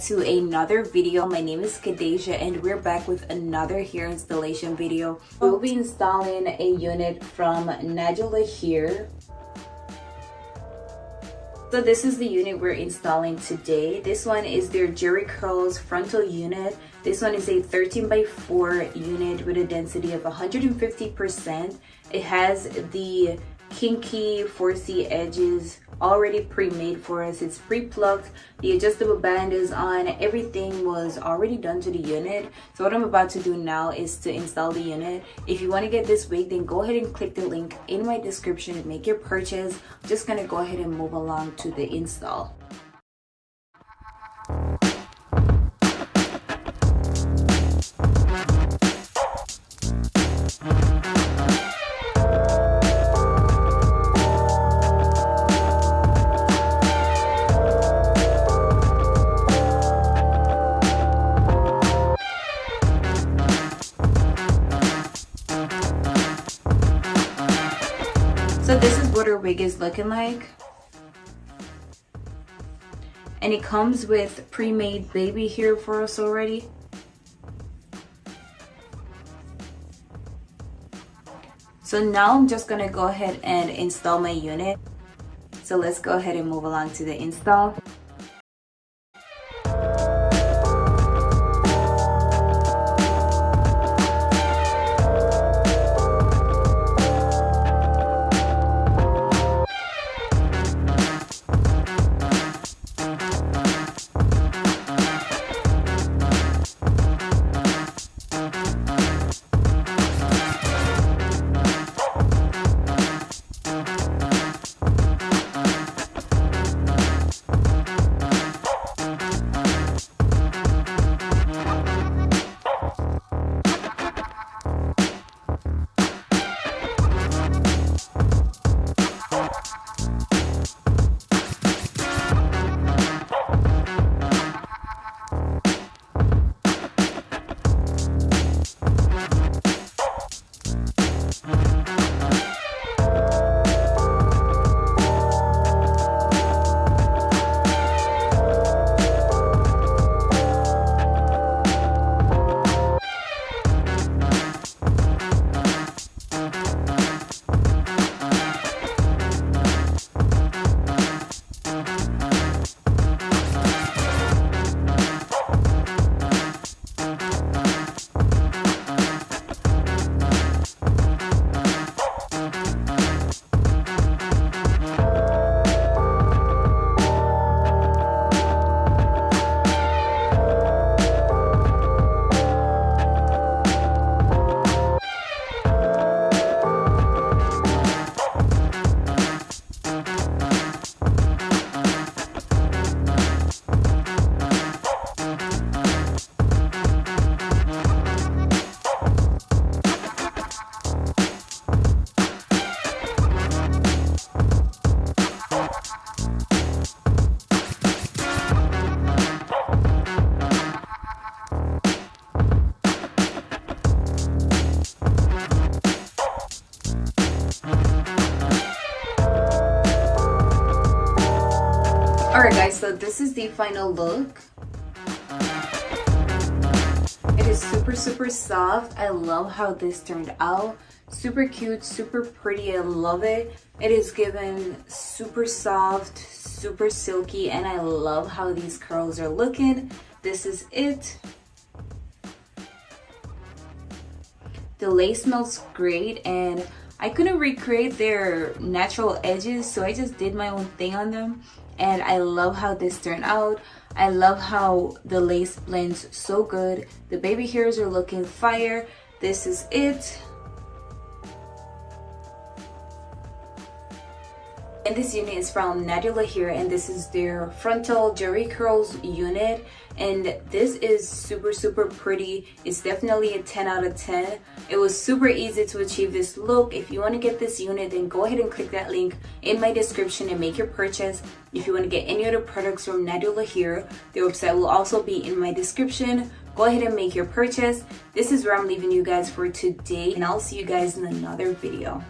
to another video. My name is Kadeja and we're back with another hair installation video. We'll be installing a unit from Nadula Hair. So this is the unit we're installing today. This one is their Jerry Curls frontal unit. This one is a 13x4 unit with a density of 150%. It has the kinky 4C edges already pre-made for us. It's pre-plucked. The adjustable band is on. Everything was already done to the unit. So what I'm about to do now is to install the unit. If you want to get this wig, then go ahead and click the link in my description and make your purchase. I'm just gonna go ahead and move along to the install. So this is what our wig is looking like. And it comes with pre-made baby hair for us already. So now I'm just gonna go ahead and install my unit. So let's go ahead and move along to the install. Alright guys, so this is the final look. It is super soft. I love how this turned out. Super cute, super pretty. I love it. It is given super soft, super silky, and I love how these curls are looking. This is it. The lace smells great, and I couldn't recreate their natural edges, so I just did my own thing on them. And I love how this turned out. I love how the lace blends so good. The baby hairs are looking fire. This is it. And this unit is from Nadula Hair, and this is their frontal Jerry Curls unit. And this is super pretty. It's definitely a 10 out of 10. It was super easy to achieve this look. If you want to get this unit, then go ahead and click that link in my description and make your purchase. If you want to get any other products from Nadula Hair, their website will also be in my description. Go ahead and make your purchase. This is where I'm leaving you guys for today, and I'll see you guys in another video.